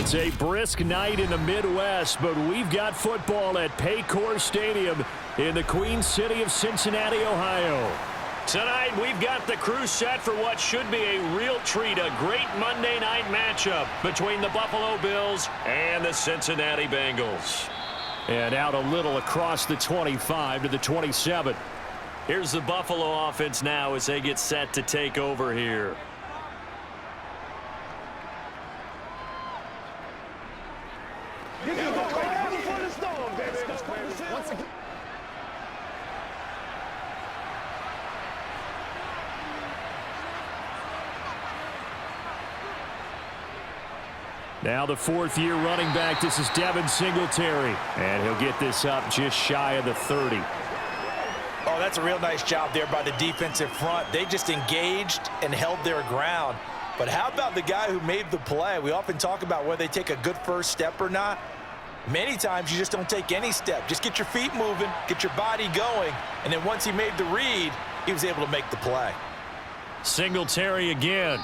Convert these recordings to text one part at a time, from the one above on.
It's a brisk night in the Midwest, but we've got football at Paycor Stadium in the Queen City of Cincinnati, Ohio. Tonight, we've got the crew set for what should be a real treat, a great Monday night matchup between the Buffalo Bills and the Cincinnati Bengals. And out a little across the 25 to the 27. Here's the Buffalo offense now as they get set to take over here. Now the fourth-year running back, this is Devin Singletary. And he'll get this up just shy of the 30. Oh, that's a real nice job there by the defensive front. They just engaged and held their ground. But how about the guy who made the play? We often talk about whether they take a good first step or not. Many times you just don't take any step. Just get your feet moving, get your body going, and then once he made the read, he was able to make the play. Singletary again.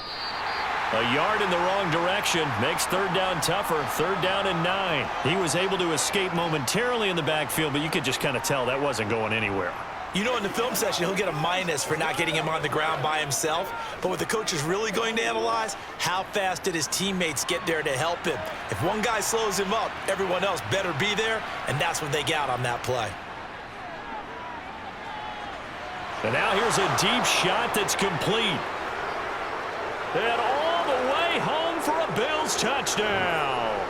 A yard in the wrong direction makes third down tougher. Third down and 9. He was able to escape momentarily in the backfield, but you could just kind of tell that wasn't going anywhere. You know, in the film session, he'll get a minus for not getting him on the ground by himself. But what the coach is really going to analyze, how fast did his teammates get there to help him? If one guy slows him up, everyone else better be there, and that's what they got on that play. And now here's a deep shot that's complete. And all the way home for a Bills touchdown.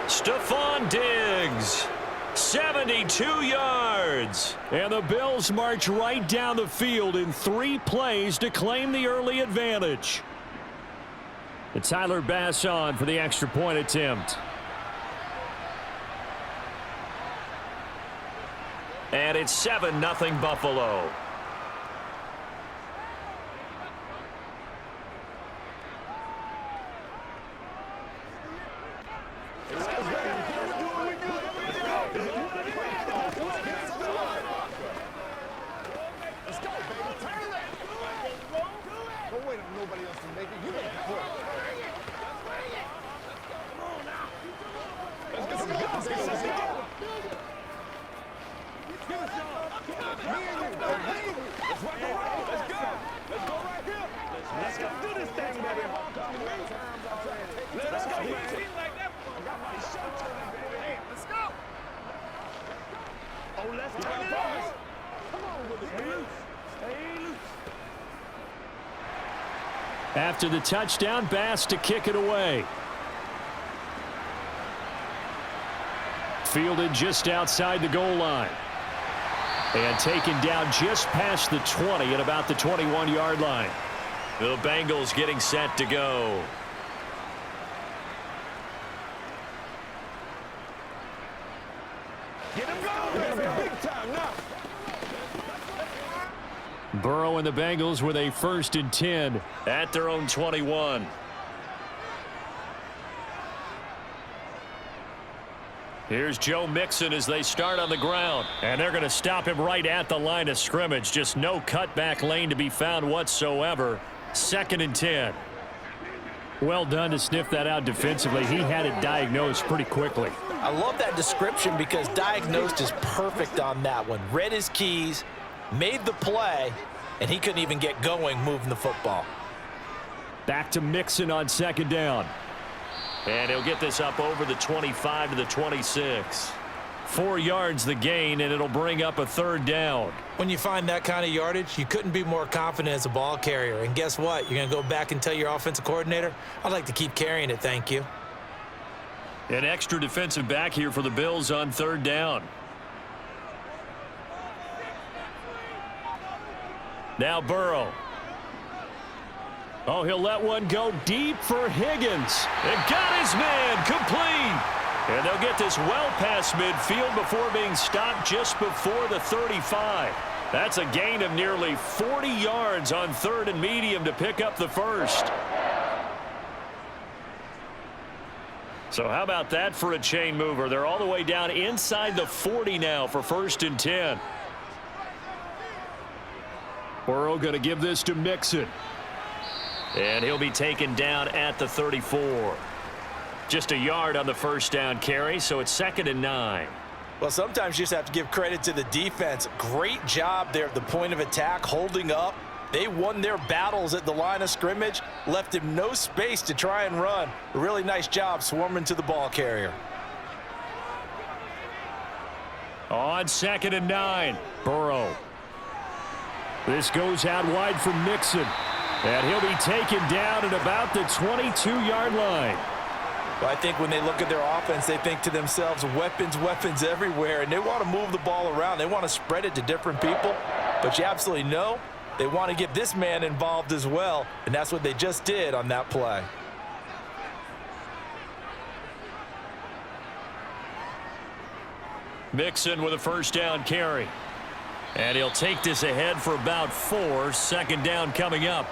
Stephon Diggs. 72 yards. And the Bills march right down the field in 3 plays to claim the early advantage. And Tyler Bass on for the extra point attempt. And it's 7-0 Buffalo. After the touchdown, Bass to kick it away. Fielded just outside the goal line. And taken down just past the 20 at about the 21-yard line. The Bengals getting set to go. Get him going. Big time now. Burrow and the Bengals with a 1st and 10 at their own 21. Here's Joe Mixon as they start on the ground. And they're going to stop him right at the line of scrimmage. Just no cutback lane to be found whatsoever. 2nd and 10. Well done to sniff that out defensively. He had it diagnosed pretty quickly. I love that description because diagnosed is perfect on that one. Read his keys, made the play, and he couldn't even get going moving the football. Back to Mixon on 2nd down. And he'll get this up over the 25 to the 26. 4 yards the gain, and it'll bring up a 3rd down. When you find that kind of yardage, you couldn't be more confident as a ball carrier. And guess what? You're going to go back and tell your offensive coordinator, I'd like to keep carrying it, thank you. An extra defensive back here for the Bills on 3rd down. Now Burrow. Oh, he'll let one go deep for Higgins. And got his man complete. And they'll get this well past midfield before being stopped just before the 35. That's a gain of nearly 40 yards on 3rd and medium to pick up the 1st. So how about that for a chain mover? They're all the way down inside the 40 now for 1st and 10. Burrow going to give this to Mixon. And he'll be taken down at the 34. Just a yard on the first down carry, so it's 2nd and 9. Well, sometimes you just have to give credit to the defense. Great job there at the point of attack, holding up. They won their battles at the line of scrimmage, left him no space to try and run. A really nice job swarming to the ball carrier. On 2nd and 9, Burrow. This goes out wide for Mixon. And he'll be taken down at about the 22-yard line. Well, I think when they look at their offense, they think to themselves, weapons, weapons everywhere, and they want to move the ball around. They want to spread it to different people, but you absolutely know they want to get this man involved as well, and that's what they just did on that play. Mixon with a first down carry. And he'll take this ahead for about 4. 2nd down coming up.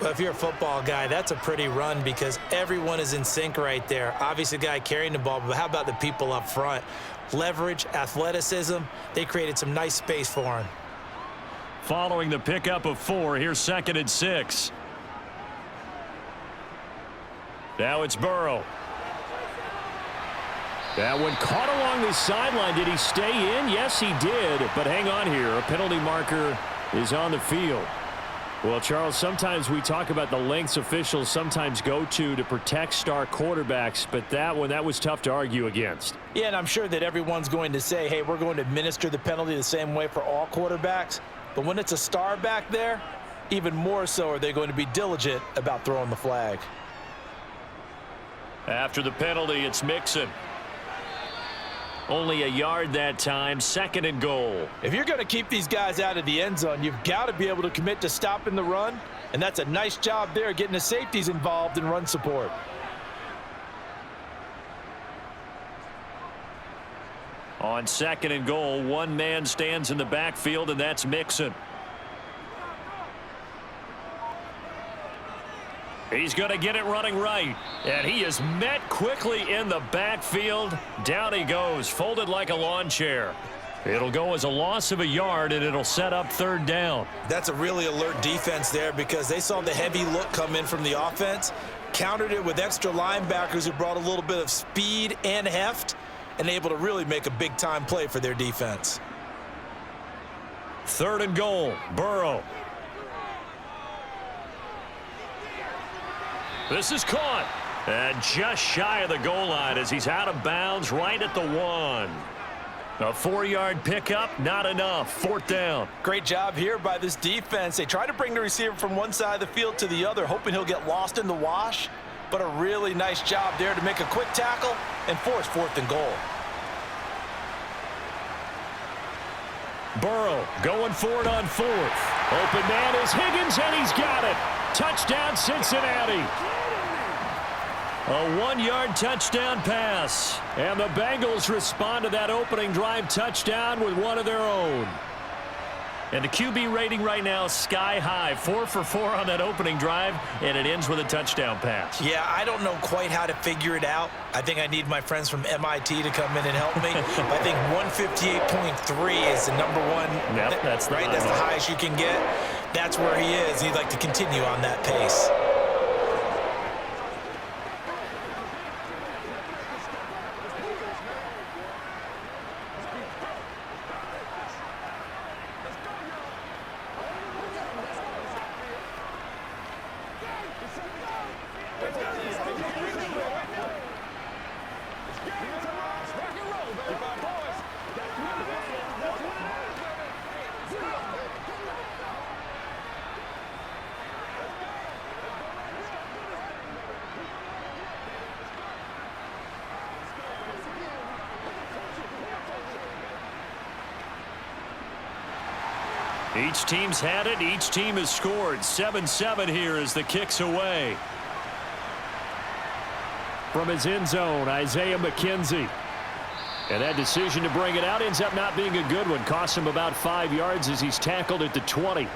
Well, if you're a football guy, that's a pretty run because everyone is in sync right there. Obviously, the guy carrying the ball, but how about the people up front? Leverage, athleticism, they created some nice space for him. Following the pickup of 4, here's 2nd and 6. Now it's Burrow. That one caught along the sideline. Did he stay in? Yes, he did. But hang on here. A penalty marker is on the field. Well, Charles, sometimes we talk about the lengths officials sometimes go to protect star quarterbacks, but that was tough to argue against. Yeah, and I'm sure that everyone's going to say, hey, we're going to administer the penalty the same way for all quarterbacks. But when it's a star back there, even more so are they going to be diligent about throwing the flag. After the penalty, it's Mixon. Only a yard that time, 2nd and goal. If you're going to keep these guys out of the end zone, you've got to be able to commit to stopping the run, and that's a nice job there getting the safeties involved in run support. On 2nd and goal, one man stands in the backfield, and that's Mixon. He's going to get it running right. And he is met quickly in the backfield. Down he goes, folded like a lawn chair. It'll go as a loss of a yard, and it'll set up 3rd down. That's a really alert defense there because they saw the heavy look come in from the offense, countered it with extra linebackers who brought a little bit of speed and heft, and able to really make a big-time play for their defense. 3rd and goal, Burrow. This is caught. And just shy of the goal line as he's out of bounds right at the 1. A 4-yard pickup, not enough. 4th down. Great job here by this defense. They try to bring the receiver from one side of the field to the other, hoping he'll get lost in the wash. But a really nice job there to make a quick tackle and force 4th and goal. Burrow going for it on 4th. Open man is Higgins, and he's got it. Touchdown, Cincinnati. A 1-yard touchdown pass. And the Bengals respond to that opening drive touchdown with one of their own. And the QB rating right now is sky high. 4 for 4 on that opening drive, and it ends with a touchdown pass. Yeah, I don't know quite how to figure it out. I think I need my friends from MIT to come in and help me. I think 158.3 is the number one. Yep, that's right. That's the highest you can get. That's where he is. He'd like to continue on that pace. Each team's had it. Each team has scored. 7-7 here as the kick's away. From his end zone, Isaiah McKenzie. And that decision to bring it out ends up not being a good one. Costs him about 5 yards as he's tackled at the 20.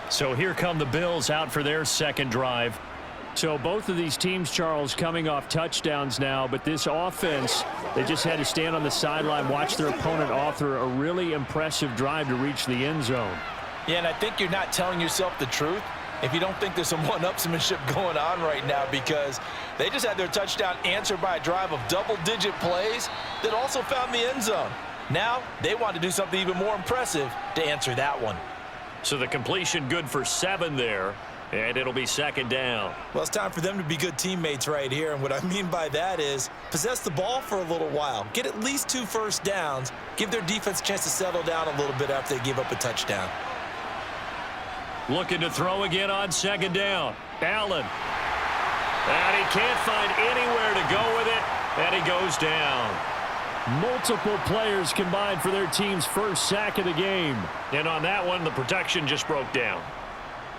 So here come the Bills out for their second drive. So both of these teams, Charles, coming off touchdowns now, but this offense, they just had to stand on the sideline, watch their opponent author a really impressive drive to reach the end zone. Yeah, and I think you're not telling yourself the truth if you don't think there's some one-upsmanship going on right now, because They just had their touchdown answered by a drive of double-digit plays that also found the end zone. Now, they want to do something even more impressive to answer that one. So the completion good for 7 there, and it'll be 2nd down. Well, it's time for them to be good teammates right here, and what I mean by that is possess the ball for a little while, get at least 2 first downs, give their defense a chance to settle down a little bit after they give up a touchdown. Looking to throw again on 2nd down. Allen. And he can't find anywhere to go with it, and he goes down. Multiple players combined for their team's first sack of the game. And on that one, the protection just broke down.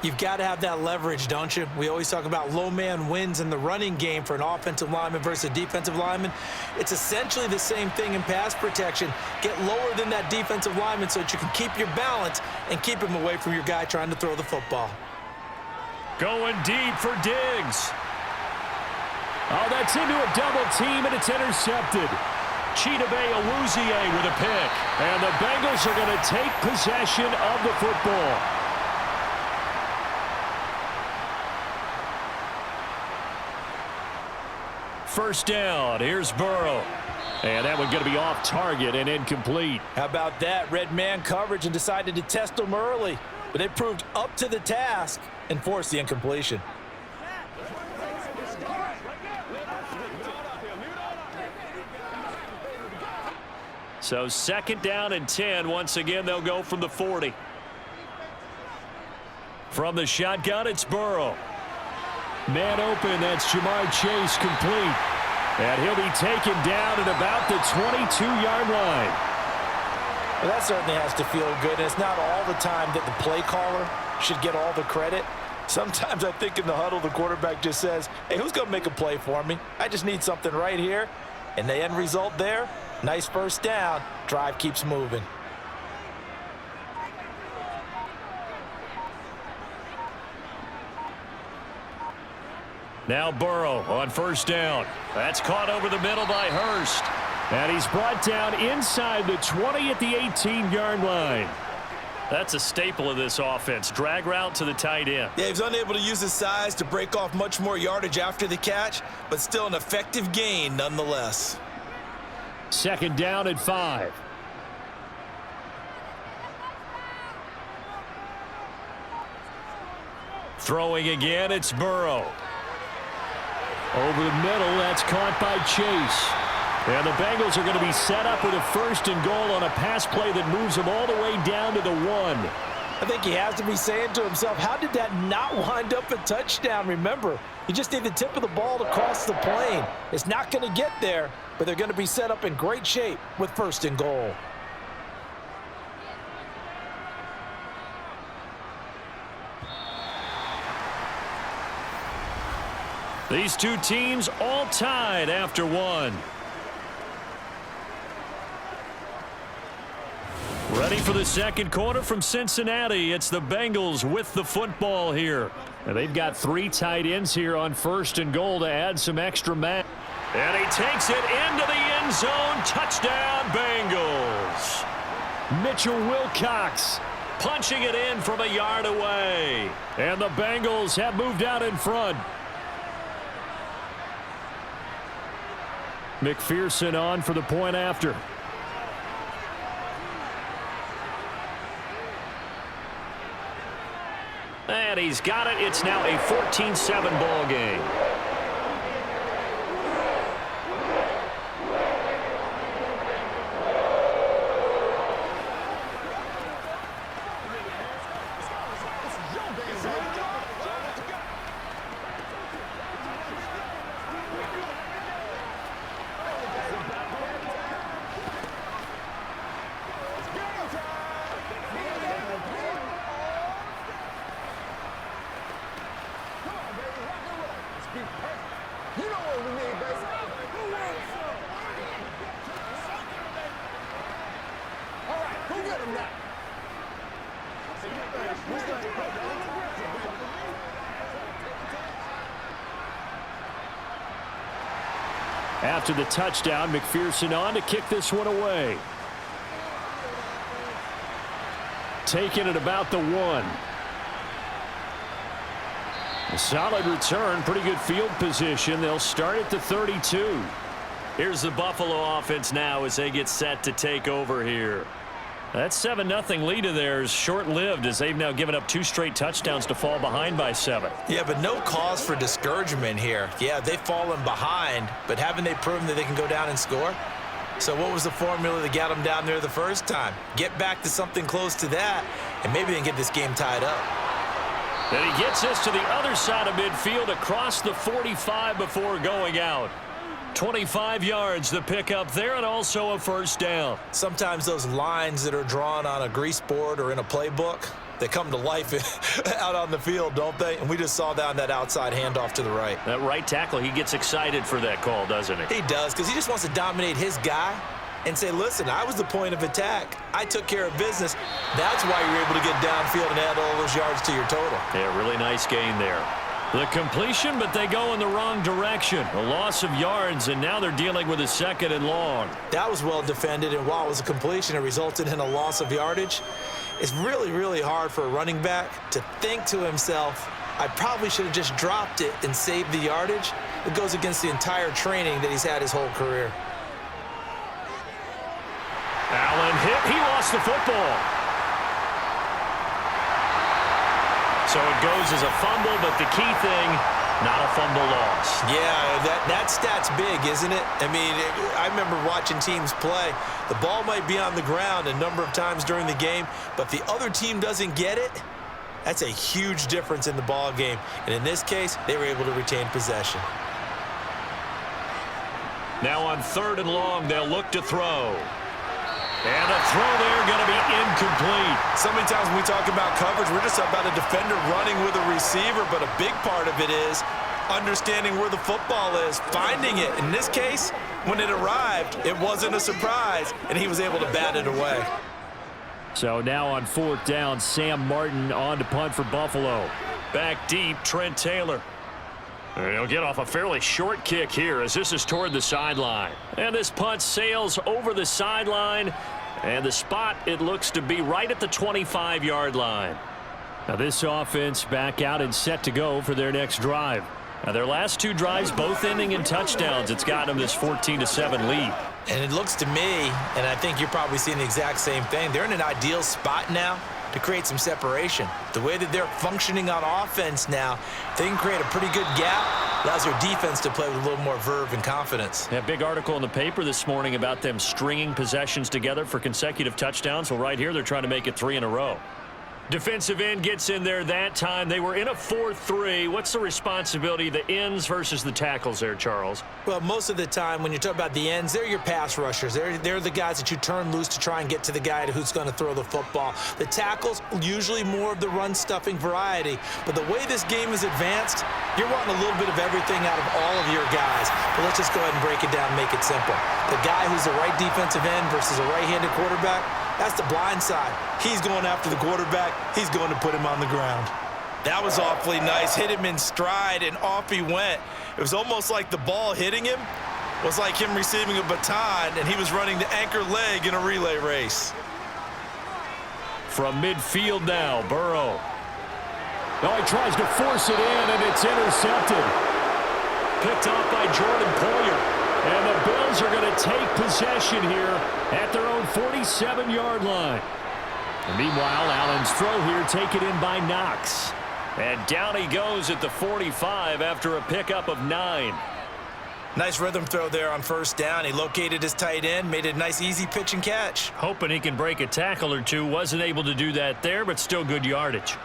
You've got to have that leverage, don't you? We always talk about low man wins in the running game for an offensive lineman versus a defensive lineman. It's essentially the same thing in pass protection. Get lower than that defensive lineman so that you can keep your balance and keep him away from your guy trying to throw the football. Going deep for Diggs. Oh, that's into a double team, and it's intercepted. Chidobe Awuzie with a pick. And the Bengals are going to take possession of the football. First down. Here's Burrow. And that one going to be off target and incomplete. How about that? Red man coverage and decided to test them early. But they proved up to the task and forced the incompletion. So 2nd down and 10. Once again, they'll go from the 40. From the shotgun, it's Burrow. Man open, that's Jamar Chase complete. And he'll be taken down at about the 22-yard line. Well, that certainly has to feel good. And it's not all the time that the play caller should get all the credit. Sometimes I think in the huddle, the quarterback just says, hey, who's going to make a play for me? I just need something right here. And the end result there, nice first down. Drive keeps moving. Now Burrow on first down. That's caught over the middle by Hurst. And he's brought down inside the 20 at the 18-yard line. That's a staple of this offense. Drag route to the tight end. Yeah, he was unable to use his size to break off much more yardage after the catch, but still an effective gain nonetheless. 2nd down and 5. Throwing again, it's Burrow. Over the middle, that's caught by Chase. And the Bengals are going to be set up with a 1st and goal on a pass play that moves them all the way down to the 1. I think he has to be saying to himself, how did that not wind up a touchdown? Remember, you just need the tip of the ball to cross the plane. It's not going to get there, but they're going to be set up in great shape with 1st and goal. These two teams all tied after 1. Ready for the 2nd quarter from Cincinnati. It's the Bengals with the football here. And they've got 3 tight ends here on 1st and goal to add some extra man. And he takes it into the end zone. Touchdown, Bengals. Mitchell Wilcox punching it in from a yard away. And the Bengals have moved out in front. McPherson on for the point after. And he's got it. It's now a 14-7 ball game. After the touchdown, McPherson on to kick this one away. Taking it about the 1. A solid return, pretty good field position. They'll start at the 32. Here's the Buffalo offense now as they get set to take over here. That 7-0 lead of theirs short-lived as they've now given up 2 straight touchdowns to fall behind by 7. Yeah, but no cause for discouragement here. Yeah, they've fallen behind, but haven't they proven that they can go down and score? So what was the formula that got them down there the first time? Get back to something close to that, and maybe they can get this game tied up. Then he gets us to the other side of midfield across the 45 before going out. 25 yards the pickup there, and also a first down. Sometimes those lines that are drawn on a grease board or in a playbook, they come to life out on the field, don't they? And we just saw down that outside handoff to the right. That right tackle, he gets excited for that call, doesn't he? He does, because he just wants to dominate his guy and say, listen, I was the point of attack. I took care of business. That's why you're able to get downfield and add all those yards to your total. Yeah, really nice gain there. The completion, but they go in the wrong direction. A loss of yards, and now they're dealing with a 2nd and long. That was well defended, and while it was a completion, it resulted in a loss of yardage. It's really, really hard for a running back to think to himself, I probably should have just dropped it and saved the yardage. It goes against the entire training that he's had his whole career. Allen hit. He lost the football. So it goes as a fumble, but the key thing, not a fumble loss. Yeah, that stat's big, isn't it? I mean, I remember watching teams play. The ball might be on the ground a number of times during the game, but if the other team doesn't get it, that's a huge difference in the ball game. And in this case, they were able to retain possession. Now on 3rd and long, they'll look to throw. And the throw there going to be incomplete. So many times when we talk about coverage, we're just about a defender running with a receiver, but a big part of it is understanding where the football is, finding it. In this case, when it arrived, it wasn't a surprise, and he was able to bat it away. So now on 4th down, Sam Martin on to punt for Buffalo. Back deep, Trent Taylor. And he'll get off a fairly short kick here as this is toward the sideline. And this punt sails over the sideline. And the spot, it looks to be right at the 25-yard line. Now this offense back out and set to go for their next drive. Now their last 2 drives both ending in touchdowns. It's got them this 14-7 lead. And it looks to me, and I think you're probably seeing the exact same thing, they're in an ideal spot now to create some separation. The way that they're functioning on offense now, they can create a pretty good gap. Allows their defense to play with a little more verve and confidence. A big article in the paper this morning about them stringing possessions together for consecutive touchdowns. Well, right here, they're trying to make it 3 in a row. Defensive end gets in there that time. They were in a 4-3. What's the responsibility, the ends versus the tackles there, Charles? Well, most of the time when you talk about the ends, they're your pass rushers. They're the guys that you turn loose to try and get to the guy who's going to throw the football. The tackles, usually more of the run-stuffing variety. But the way this game is advanced, you're wanting a little bit of everything out of all of your guys. But let's just go ahead and break it down and make it simple. The guy who's the right defensive end versus a right-handed quarterback, that's the blind side. He's going after the quarterback. He's going to put him on the ground. That was awfully nice. Hit him in stride, and off he went. It was almost like the ball hitting him was like him receiving a baton, and he was running the anchor leg in a relay race. From midfield now, Burrow. Oh, he tries to force it in, and it's intercepted. Picked off by Jordan Poyer. And the Bills are going to take possession here at their own 47-yard line. And meanwhile, Allen's throw here taken in by Knox. And down he goes at the 45 after a pickup of 9. Nice rhythm throw there on 1st down. He located his tight end, made it a nice, easy pitch and catch. Hoping he can break a tackle or two. Wasn't able to do that there, but still good yardage.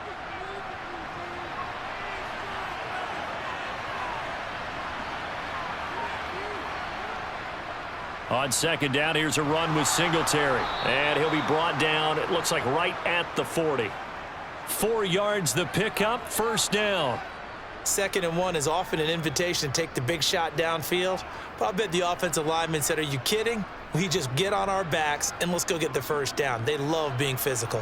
On 2nd down, here's a run with Singletary. And he'll be brought down, it looks like right at the 40. 4 yards the pickup, 1st down. 2nd and 1 is often an invitation to take the big shot downfield. But I bet the offensive lineman said, are you kidding? We just get on our backs and let's go get the 1st down. They love being physical.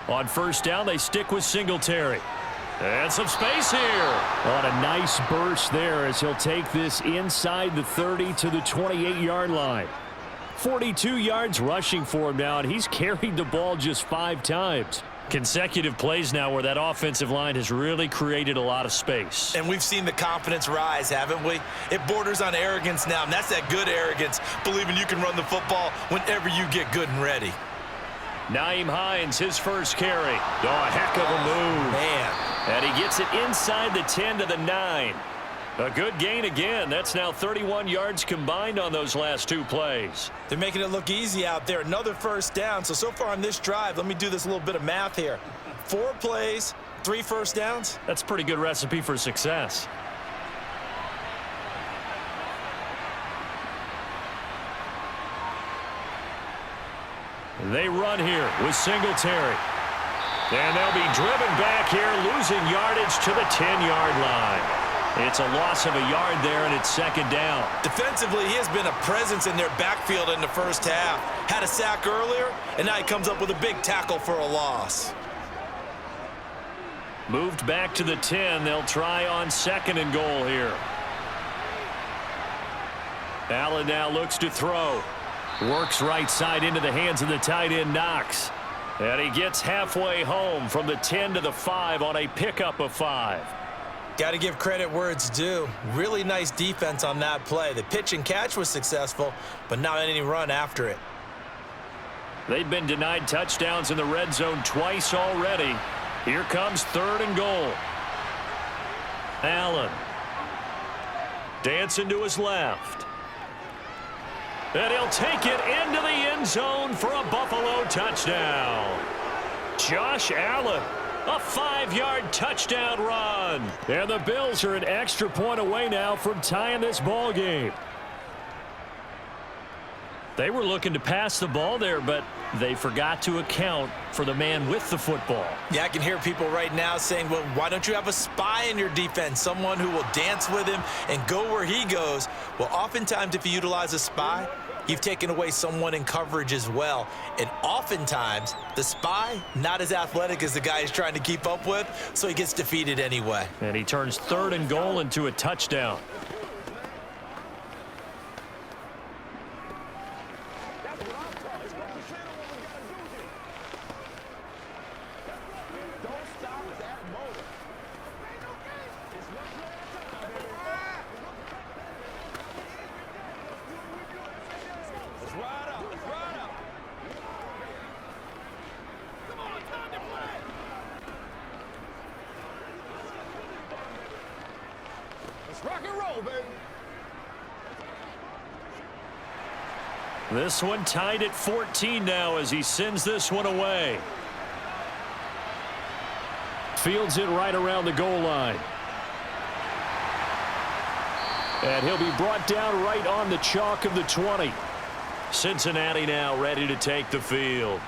On 1st down, they stick with Singletary. And some space here. On a nice burst there as he'll take this inside the 30 to the 28-yard line. 42 yards rushing for him now, and he's carried the ball just 5 times. Consecutive plays now where that offensive line has really created a lot of space. And we've seen the confidence rise, haven't we? It borders on arrogance now, and that's that good arrogance, believing you can run the football whenever you get good and ready. Nyheim Hines, his first carry. Oh, a heck of a move. Man. And he gets it inside the 10 to the 9. A good gain again. That's now 31 yards combined on those last 2 plays. They're making it look easy out there. Another first down. So far on this drive, let me do this little bit of math here. 4 plays, 3 first downs. That's a pretty good recipe for success. They run here with Singletary. And they'll be driven back here, losing yardage to the 10-yard line. It's a loss of a yard there, and it's second down. Defensively, he has been a presence in their backfield in the first half. Had a sack earlier, and now he comes up with a big tackle for a loss. Moved back to the 10. They'll try on 2nd and goal here. Allen now looks to throw. Works right side into the hands of the tight end Knox. And he gets halfway home from the 10 to the 5 on a pickup of 5. Got to give credit where it's due. Really nice defense on that play. The pitch and catch was successful, but not any run after it. They've been denied touchdowns in the red zone twice already. Here comes 3rd and goal. Allen. Dancing to his left. And he'll take it into the end zone for a Buffalo touchdown. Josh Allen. A 5-yard touchdown run. And the Bills are an extra point away now from tying this ball game. They were looking to pass the ball there, but they forgot to account for the man with the football. Yeah, I can hear people right now saying, well, why don't you have a spy in your defense, someone who will dance with him and go where he goes? Well, oftentimes if you utilize a spy, you've taken away someone in coverage as well. And oftentimes, the spy, not as athletic as the guy he's trying to keep up with, so he gets defeated anyway. And he turns 3rd and goal into a touchdown. This one tied at 14 now as he sends this one away. Fields it right around the goal line. And he'll be brought down right on the chalk of the 20. Cincinnati now ready to take the field.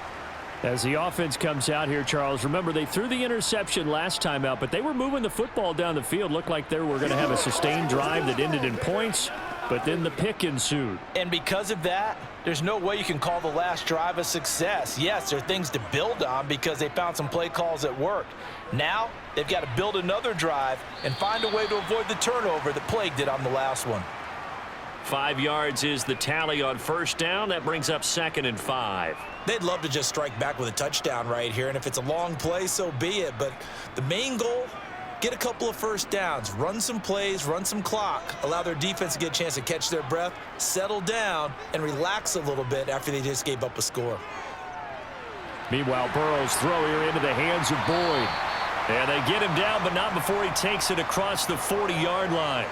As the offense comes out here, Charles, remember they threw the interception last time out, but they were moving the football down the field. Looked like they were going to have a sustained drive that ended in points, but then the pick ensued. And because of that, there's no way you can call the last drive a success. Yes, there are things to build on because they found some play calls that worked. Now, they've got to build another drive and find a way to avoid the turnover that plagued it on the last one. 5 yards is the tally on first down. That brings up 2nd and 5. They'd love to just strike back with a touchdown right here, and if it's a long play, so be it. But the main goal, get a couple of first downs, run some plays, run some clock, allow their defense to get a chance to catch their breath, settle down, and relax a little bit after they just gave up a score. Meanwhile, Burrow's throw here into the hands of Boyd. And they get him down, but not before he takes it across the 40-yard line.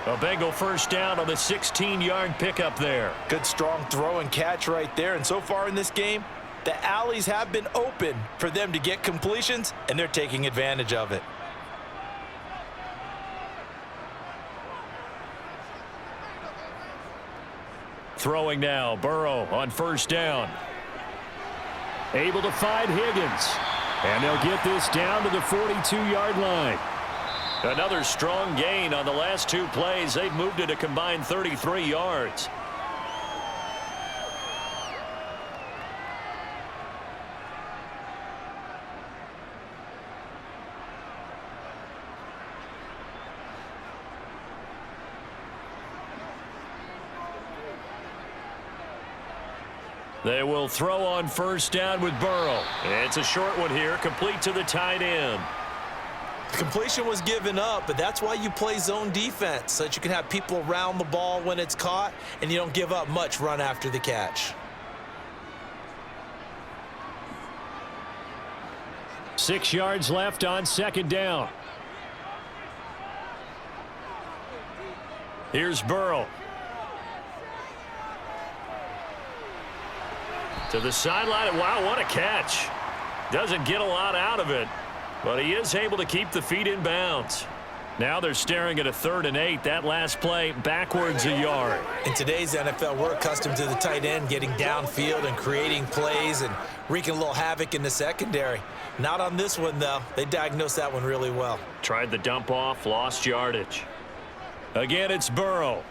A Bengal first down on the 16-yard pickup there. Good strong throw and catch right there. And so far in this game, the alleys have been open for them to get completions, and they're taking advantage of it. Throwing now, Burrow on first down. Able to find Higgins. And they'll get this down to the 42-yard line. Another strong gain on the last 2 plays. They've moved it a combined 33 yards. They will throw on first down with Burrow. It's a short one here, complete to the tight end. Completion was given up, but that's why you play zone defense, so that you can have people around the ball when it's caught, and you don't give up much run after the catch. 6 yards left on second down. Here's Burrow. To the sideline. Wow, what a catch. Doesn't get a lot out of it, but he is able to keep the feet in bounds. Now they're staring at a 3rd and 8. That last play backwards a yard. In today's NFL, we're accustomed to the tight end getting downfield and creating plays and wreaking a little havoc in the secondary. Not on this one, though. They diagnosed that one really well. Tried the dump off, lost yardage. Again, it's Burrow.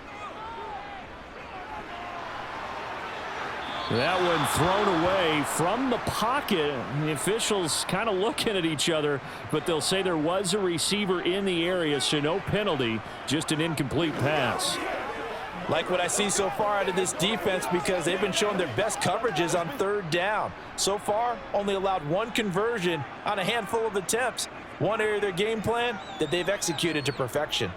That one thrown away from the pocket. The officials kind of looking at each other, but they'll say there was a receiver in the area, so no penalty, just an incomplete pass. Like what I see so far out of this defense, because they've been showing their best coverages on 3rd down. So far, only allowed 1 conversion on a handful of attempts. One area of their game plan that they've executed to perfection.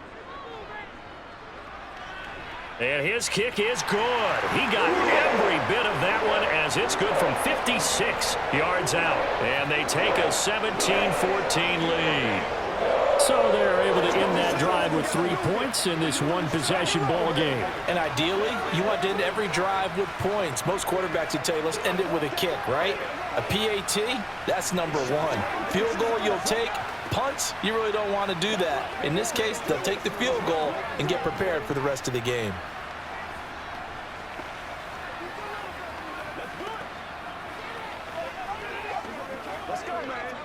And his kick is good. He got every bit of that one as it's good from 56 yards out. And they take a 17-14 lead. So they're able to end that drive with 3 points in this one-possession ball game. And ideally, you want to end every drive with points. Most quarterbacks would tell you, let's end it with a kick, right? A PAT, that's number 1. Field goal you'll take. Punts, you really don't want to do that. In this case, they'll take the field goal and get prepared for the rest of the game. Let's go, man.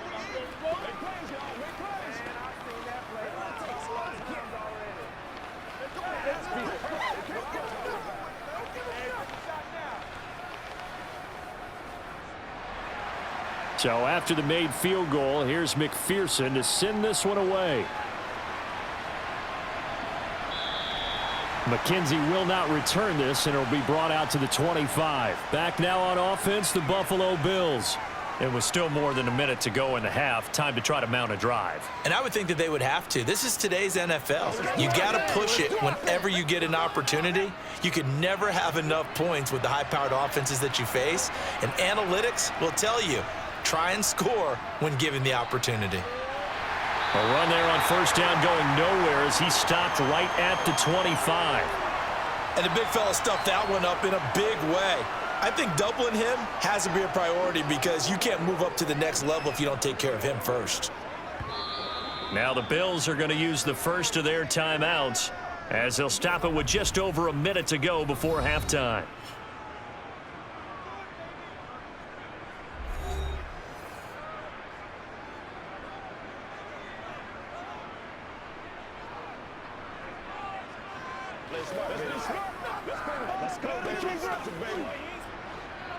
So after the made field goal, here's McPherson to send this one away. McKenzie will not return this, and it'll be brought out to the 25. Back now on offense, the Buffalo Bills. It was still more than a minute to go in the half. Time to try to mount a drive. And I would think that they would have to. This is today's NFL. You got to push it whenever you get an opportunity. You can never have enough points with the high-powered offenses that you face. And analytics will tell you, try and score when given the opportunity. A run there on first down going nowhere as he stopped right at the 25. And the big fella stuffed that one up in a big way. I think doubling him has to be a priority because you can't move up to the next level if you don't take care of him first. Now the Bills are going to use the first of their timeouts as they'll stop it with just over a minute to go before halftime.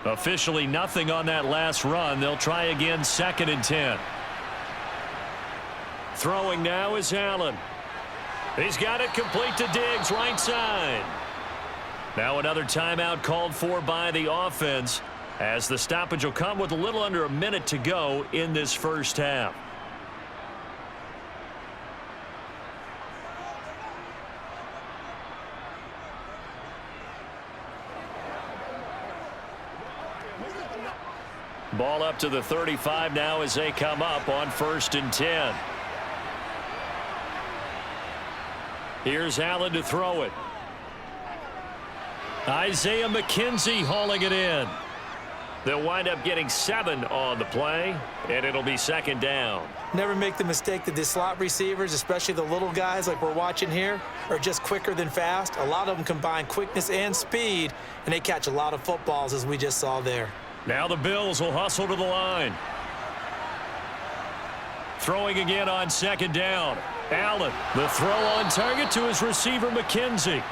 Officially nothing on that last run. They'll try again, 2nd and 10. Throwing now is Allen. He's got it complete to Diggs, right side. Now another timeout called for by the offense as the stoppage will come with a little under a minute to go in this first half. Ball up to the 35 now as they come up on 1st and 10. Here's Allen to throw it. Isaiah McKenzie hauling it in. They'll wind up getting 7 on the play, and it'll be 2nd down. Never make the mistake that the slot receivers, especially the little guys like we're watching here, are just quicker than fast. A lot of them combine quickness and speed, and they catch a lot of footballs, as we just saw there. Now the Bills will hustle to the line. Throwing again on 2nd down. Allen, the throw on target to his receiver, McKenzie.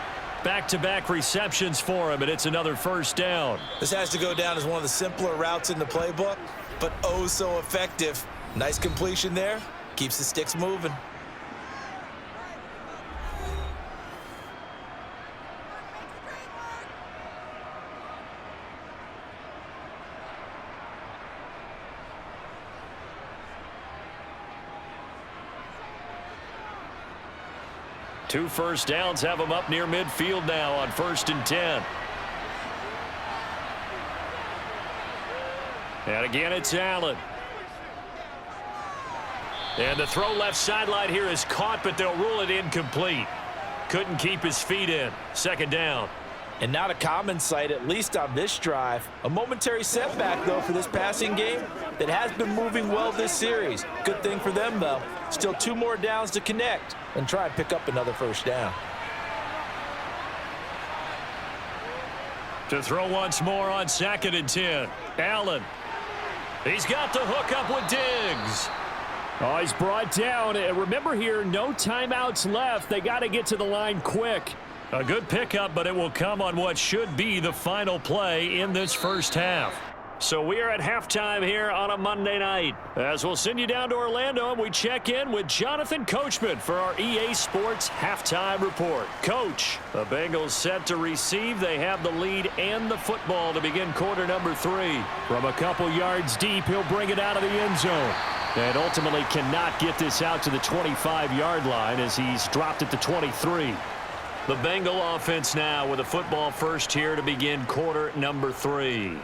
Back-to-back receptions for him, and it's another 1st down. This has to go down as one of the simpler routes in the playbook, but oh so effective. Nice completion there. Keeps the sticks moving. 2 first downs have them up near midfield now on 1st and 10. And again, it's Allen. And the throw left sideline here is caught, but they'll rule it incomplete. Couldn't keep his feet in. 2nd down. And not a common sight, at least on this drive. A momentary setback, though, for this passing game that has been moving well this series. Good thing for them, though. Still 2 more downs to connect and try and pick up another 1st down. To throw once more on 2nd and 10. Allen. He's got the hook up with Diggs. Oh, he's brought down. And remember here, no timeouts left. They got to get to the line quick. A good pickup, but it will come on what should be the final play in this first half. So we are at halftime here on a Monday night. As we'll send you down to Orlando, and we check in with Jonathan Coachman for our EA Sports Halftime Report. Coach, the Bengals set to receive. They have the lead and the football to begin quarter number 3. From a couple yards deep, he'll bring it out of the end zone. And ultimately cannot get this out to the 25-yard line as he's dropped at the 23. The Bengal offense now with a football first here to begin quarter number 3.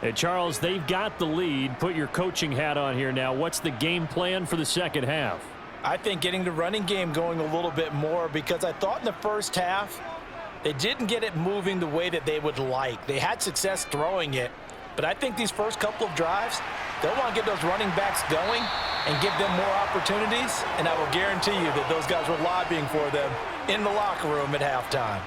Hey, Charles, they've got the lead. Put your coaching hat on here now. What's the game plan for the second half? I think getting the running game going a little bit more, because I thought in the first half they didn't get it moving the way that they would like. They had success throwing it, but I think these first couple of drives, they'll want to get those running backs going and give them more opportunities, and I will guarantee you that those guys were lobbying for them in the locker room at halftime.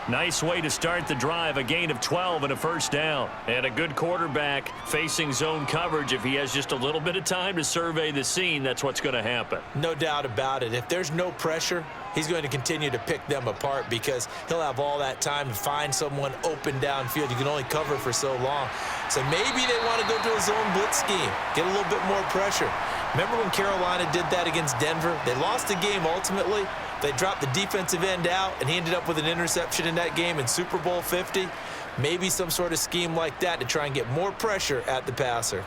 Nice way to start the drive, a gain of 12 and a 1st down. And a good quarterback facing zone coverage. If he has just a little bit of time to survey the scene, that's what's going to happen. No doubt about it. If there's no pressure, he's going to continue to pick them apart because he'll have all that time to find someone open downfield. You can only cover for so long. So maybe they want to go to a zone blitz scheme, get a little bit more pressure. Remember when Carolina did that against Denver? They lost the game ultimately. They dropped the defensive end out, and he ended up with an interception in that game in Super Bowl 50. Maybe some sort of scheme like that to try and get more pressure at the passer.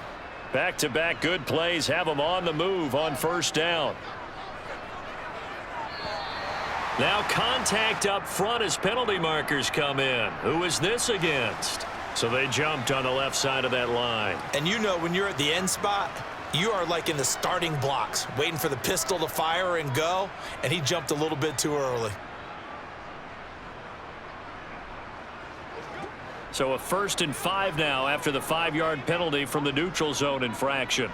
Back-to-back good plays have them on the move on 1st down. Now contact up front as penalty markers come in. Who is this against? So they jumped on the left side of that line. And you know when you're at the end spot, you are like in the starting blocks, waiting for the pistol to fire and go, and he jumped a little bit too early. So a 1st and 5 now after the 5-yard penalty from the neutral zone infraction.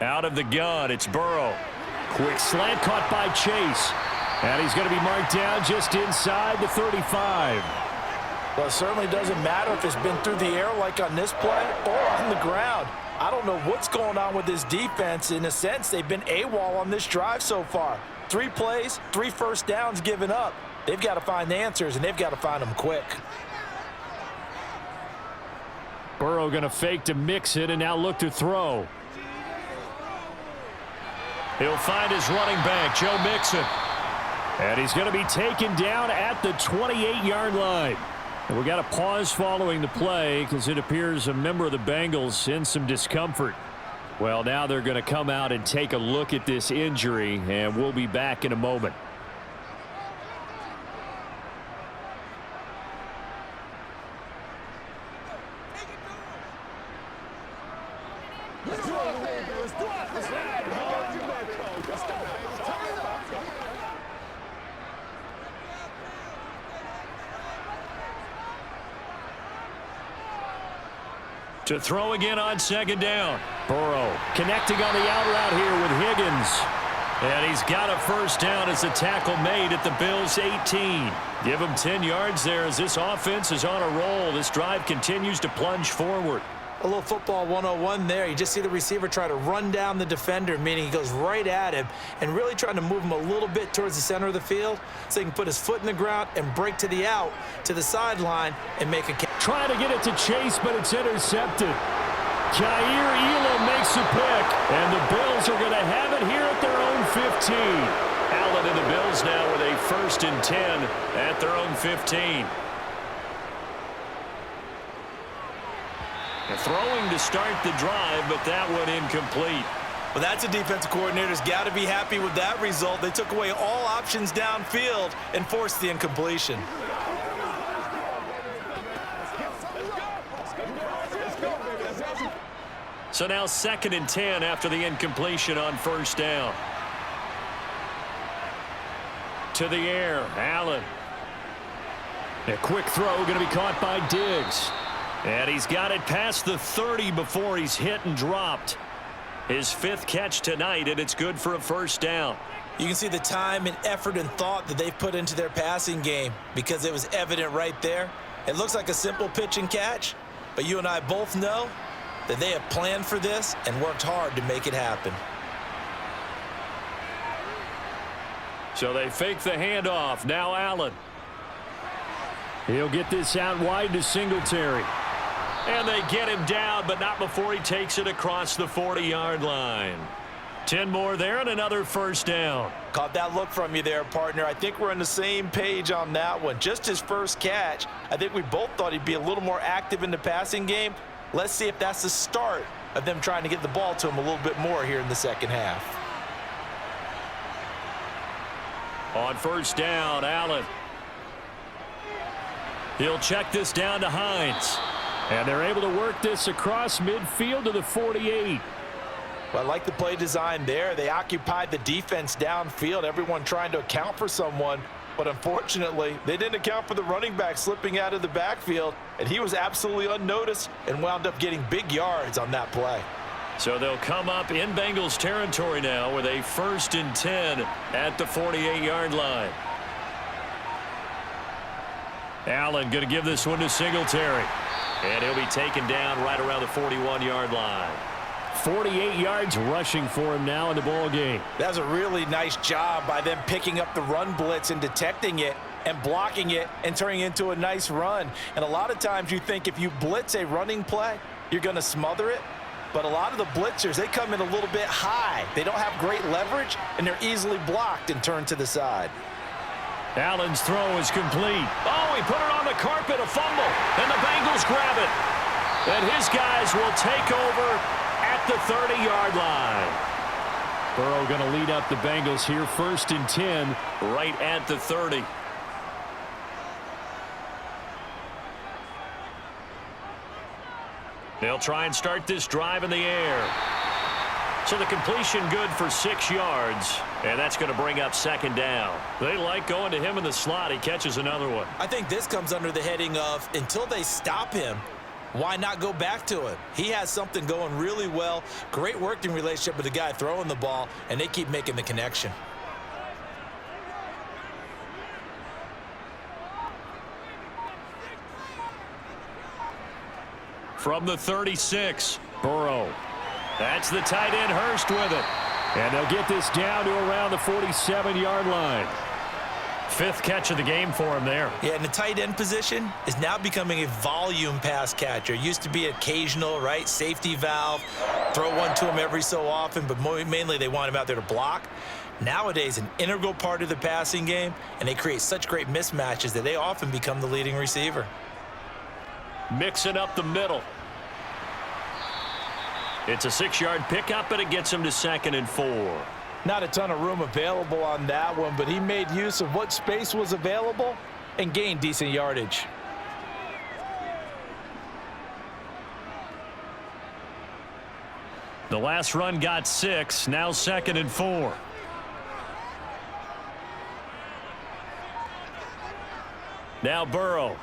Out of the gun, it's Burrow. Quick slant caught by Chase. And he's going to be marked down just inside the 35. Well, it certainly doesn't matter if it's been through the air like on this play or on the ground. I don't know what's going on with this defense. In a sense, they've been AWOL on this drive so far. 3 plays, 3 first downs given up. They've got to find the answers, and they've got to find them quick. Burrow going to fake to mix it and now look to throw. He'll find his running back, Joe Mixon. And he's going to be taken down at the 28-yard line. And we got a pause following the play because it appears a member of the Bengals in some discomfort. Well, now they're going to come out and take a look at this injury, and we'll be back in a moment. To throw again on 2nd down. Burrow connecting on the out route here with Higgins. And he's got a 1st down as the tackle made at the Bills' 18. Give him 10 yards there as this offense is on a roll. This drive continues to plunge forward. A little football 101 there. You just see the receiver try to run down the defender, meaning he goes right at him and really trying to move him a little bit towards the center of the field so he can put his foot in the ground and break to the out, to the sideline, and make a catch. Trying to get it to Chase, but it's intercepted. Jair Elam makes a pick, and the Bills are going to have it here at their own 15. Allen and the Bills now with a 1st and 10 at their own 15. Throwing to start the drive, but that went incomplete. Well, that's a defensive coordinator's got to be happy with that result. They took away all options downfield and forced the incompletion. So now 2nd and 10 after the incompletion on first down. To the air, Allen. A quick throw going to be caught by Diggs. And he's got it past the 30 before he's hit and dropped. His 5th catch tonight, and it's good for a first down. You can see the time and effort and thought that they've put into their passing game because it was evident right there. It looks like a simple pitch and catch, but you and I both know that they have planned for this and worked hard to make it happen. So they fake the handoff. Now Allen. He'll get this out wide to Singletary. And they get him down, but not before he takes it across the 40-yard line. 10 more there and another first down. Caught that look from you there, partner. I think we're on the same page on that one. Just his first catch. I think we both thought he'd be a little more active in the passing game. Let's see if that's the start of them trying to get the ball to him a little bit more here in the second half. On first down, Allen. He'll check this down to Hines. And they're able to work this across midfield to the 48. Well, I like the play design there. They occupied the defense downfield, everyone trying to account for someone. But unfortunately, they didn't account for the running back slipping out of the backfield. And he was absolutely unnoticed and wound up getting big yards on that play. So they'll come up in Bengals territory now with a 1st and 10 at the 48-yard line. Allen going to give this one to Singletary. And he'll be taken down right around the 41-yard line. 48 yards rushing for him now in the ball game. That was a really nice job by them picking up the run blitz and detecting it and blocking it and turning it into a nice run. And a lot of times you think if you blitz a running play, you're going to smother it. But a lot of the blitzers, they come in a little bit high. They don't have great leverage, and they're easily blocked and turned to the side. Allen's throw is complete. Oh, he put it on the carpet, a fumble, and the Bengals grab it. And his guys will take over at the 30-yard line. Burrow going to lead up the Bengals here, 1st and 10, right at the 30. They'll try and start this drive in the air. So the completion good for 6 yards, and that's going to bring up 2nd down. They like going to him in the slot. He catches another one. I think this comes under the heading of until they stop him, why not go back to it? He has something going really well. Great working relationship with the guy throwing the ball, and they keep making the connection. From the 36, Burrow. That's the tight end, Hurst, with it. And they'll get this down to around the 47-yard line. 5th catch of the game for him there. Yeah, and the tight end position is now becoming a volume pass catcher. It used to be occasional, right? Safety valve, throw one to him every so often, but mainly they want him out there to block. Nowadays, an integral part of the passing game, and they create such great mismatches that they often become the leading receiver. Mixing up the middle. It's a 6-yard pickup, and it gets him to 2nd and 4. Not a ton of room available on that one, but he made use of what space was available and gained decent yardage. The last run got 6, now 2nd and 4. Now Burrow.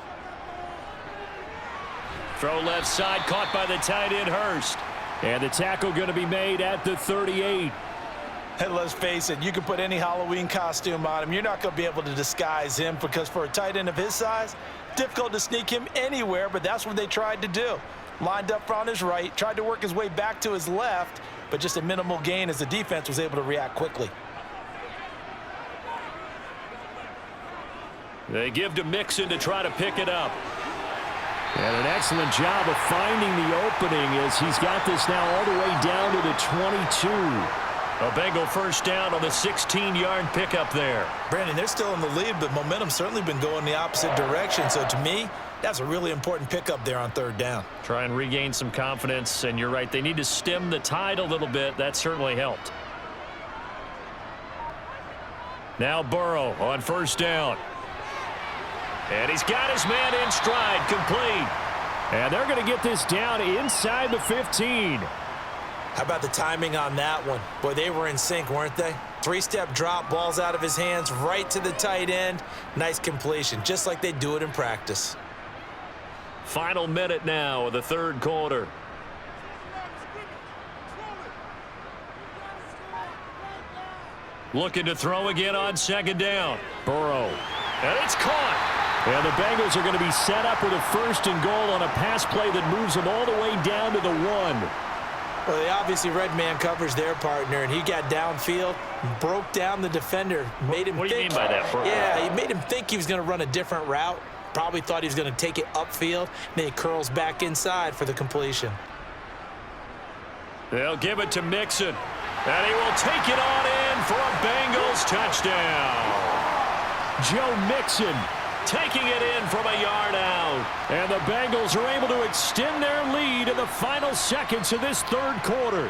Throw left side, caught by the tight end, Hurst. And the tackle going to be made at the 38. And let's face it, you can put any Halloween costume on him. You're not going to be able to disguise him because for a tight end of his size, difficult to sneak him anywhere, but that's what they tried to do. Lined up on his right, tried to work his way back to his left, but just a minimal gain as the defense was able to react quickly. They give to Mixon to try to pick it up. And an excellent job of finding the opening as he's got this now all the way down to the 22. A Bengal first down on the 16-yard pickup there. Brandon, they're still in the lead, but momentum's certainly been going the opposite direction. So to me, that's a really important pickup there on third down. Try and regain some confidence, and you're right. They need to stem the tide a little bit. That certainly helped. Now Burrow on first down. And he's got his man in stride, complete. And they're going to get this down inside the 15. How about the timing on that one? Boy, they were in sync, weren't they? Three-step drop, balls out of his hands, right to the tight end. Nice completion, just like they do it in practice. Final minute now of the third quarter. Looking to throw again on second down. Burrow. And it's caught. And the Bengals are going to be set up with a first and goal on a pass play that moves them all the way down to the 1. Well, they obviously red man covers their partner, and he got downfield, broke down the defender, made him What do you mean by that, Burrow? Yeah, he made him think he was going to run a different route. Probably thought he was going to take it upfield, and then he curls back inside for the completion. They'll give it to Mixon, and he will take it on in for a Bengals touchdown. Joe Mixon taking it in from a yard out. And the Bengals are able to extend their lead in the final seconds of this third quarter.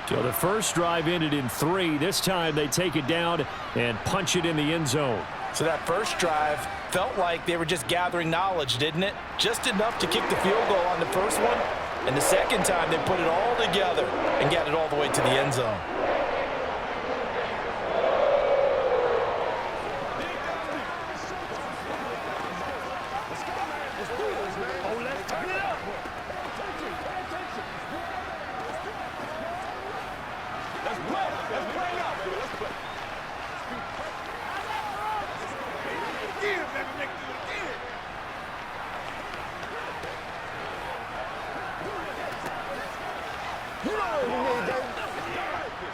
So the first drive ended in 3. This time they take it down and punch it in the end zone. So that first drive felt like they were just gathering knowledge, didn't it? Just enough to kick the field goal on the first one. And the second time they put it all together and got it all the way to the end zone.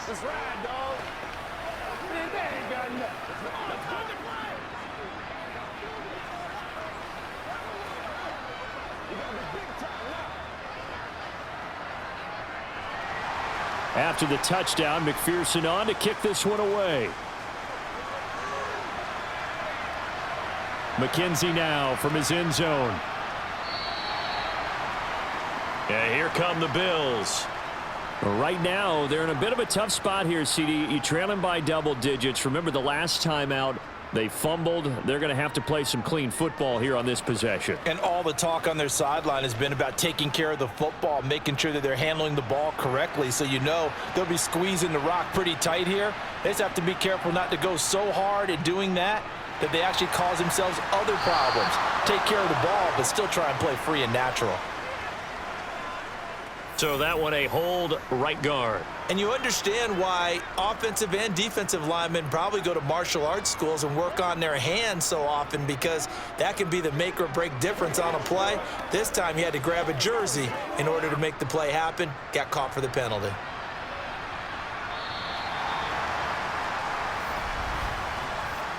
Let's ride, dog. Man, they ain't got nothing. After the touchdown, McPherson on to kick this one away. McKenzie now from his end zone. And here come the Bills. Right now, they're in a bit of a tough spot here, CD. You trail them by double digits. Remember the last time out, they fumbled. They're going to have to play some clean football here on this possession. And all the talk on their sideline has been about taking care of the football, making sure that they're handling the ball correctly. So you know they'll be squeezing the rock pretty tight here. They just have to be careful not to go so hard in doing that they actually cause themselves other problems. Take care of the ball, but still try and play free and natural. So that one a hold right guard. And you understand why offensive and defensive linemen probably go to martial arts schools and work on their hands so often, because that can be the make or break difference on a play. This time he had to grab a jersey in order to make the play happen. Got caught for the penalty.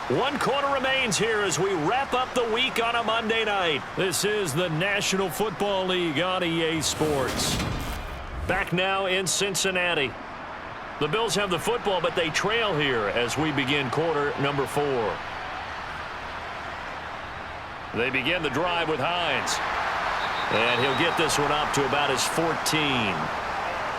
One quarter remains here as we wrap up the week on a Monday night. This is the National Football League on EA Sports. Back now in Cincinnati. The Bills have the football, but they trail here as we begin quarter number 4. They begin the drive with Hines. And he'll get this one up to about his 14.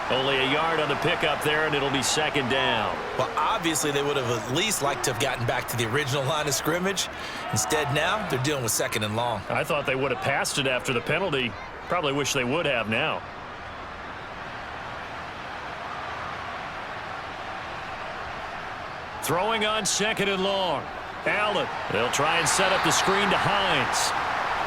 Only a yard on the pickup there, and it'll be second down. Well, obviously they would have at least liked to have gotten back to the original line of scrimmage. Instead now, they're dealing with second and long. I thought they would have passed it after the penalty. Probably wish they would have now. Throwing on second and long. Allen. They'll try and set up the screen to Hines.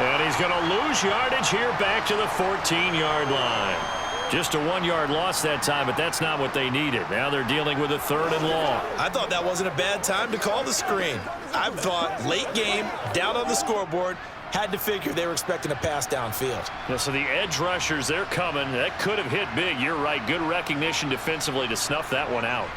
And he's going to lose yardage here back to the 14-yard line. Just a 1-yard loss that time, but that's not what they needed. Now they're dealing with a third and long. I thought that wasn't a bad time to call the screen. I thought late game, down on the scoreboard, had to figure they were expecting a pass downfield. Yeah, so the edge rushers, they're coming. That could have hit big. You're right. Good recognition defensively to snuff that one out.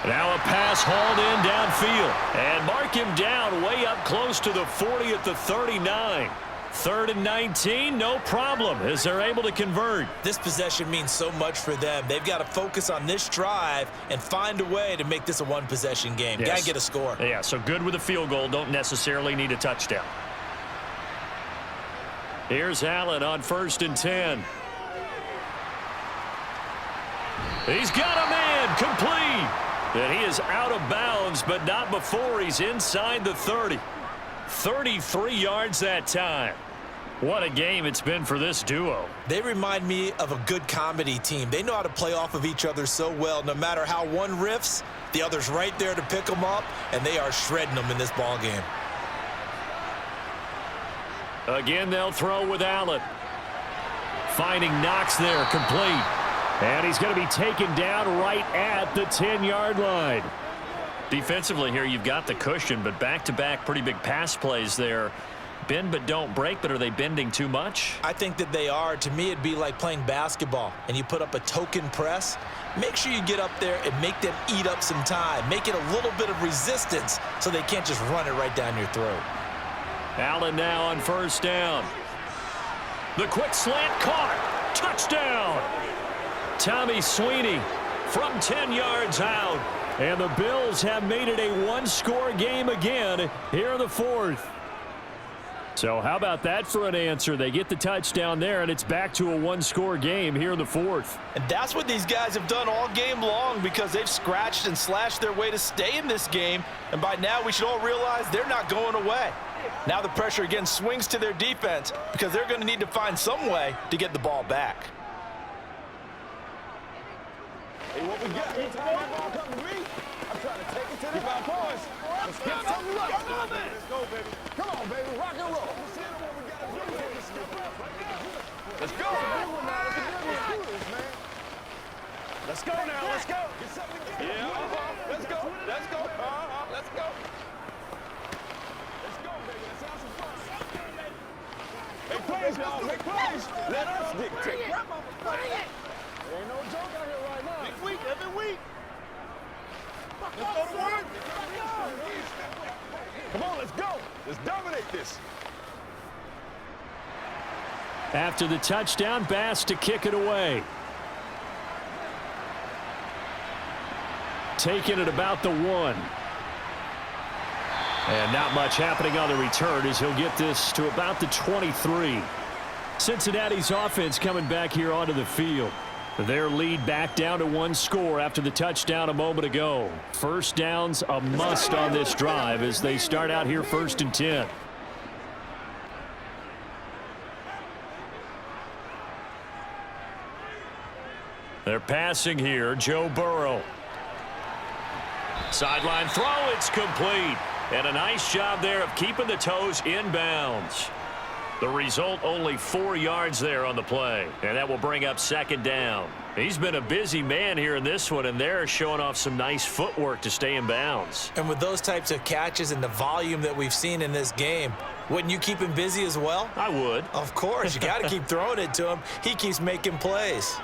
Now a pass hauled in downfield. And mark him down way up close to the 40 at the 39. 3rd and 19, no problem, as they're able to convert. This possession means so much for them. They've got to focus on this drive and find a way to make this a one-possession game. Yes. Got to get a score. Yeah, so good with a field goal. Don't necessarily need a touchdown. Here's Allen on 1st and 10. He's got a man complete. And he is out of bounds, but not before he's inside the 30. 33 yards that time. What a game it's been for this duo. They remind me of a good comedy team. They know how to play off of each other so well. No matter how one riffs, the other's right there to pick them up, and they are shredding them in this ball game. Again, they'll throw with Allen. Finding Knox there, complete. And he's going to be taken down right at the 10-yard line. Defensively here, you've got the cushion, but back-to-back pretty big pass plays there. Bend but don't break, but are they bending too much? I think that they are. To me, it'd be like playing basketball, and you put up a token press. Make sure you get up there and make them eat up some time. Make it a little bit of resistance so they can't just run it right down your throat. Allen now on 1st down. The quick slant caught. Touchdown. Tommy Sweeney from 10 yards out. And the Bills have made it a one-score game again here in the 4th. So how about that for an answer? They get the touchdown there, and it's back to a one-score game here in the 4th. And that's what these guys have done all game long, because they've scratched and slashed their way to stay in this game. And by now, we should all realize they're not going away. Now the pressure again swings to their defense, because they're going to need to find some way to get the ball back. Hey, what we got? You time that ball come to me? I'm trying to take it to the back post. Let's get some luck. Let's go, baby. Come on, baby. Rock and roll. Let's go. Let's go now. Let's go. Yeah. Let's go. Let's go. Let's go. Let's go, baby. Let's have some fun. Make plays, y'all. Make plays. Let us dictate. Bring it. There ain't no joke out here right now. Every week. Let's go to work. Come on, let's go. Let's dominate this. After the touchdown, Bass to kick it away. Taking it about the 1. And not much happening on the return as he'll get this to about the 23. Cincinnati's offense coming back here onto the field. Their lead back down to 1 score after the touchdown a moment ago. First downs a must on this drive as they start out here 1st and 10. They're passing here. Joe Burrow. Sideline throw. It's complete. And a nice job there of keeping the toes in bounds. The result, only 4 yards there on the play. And that will bring up 2nd down. He's been a busy man here in this one, and they're showing off some nice footwork to stay in bounds. And with those types of catches and the volume that we've seen in this game, wouldn't you keep him busy as well? I would. Of course. You got to keep throwing it to him. He keeps making plays.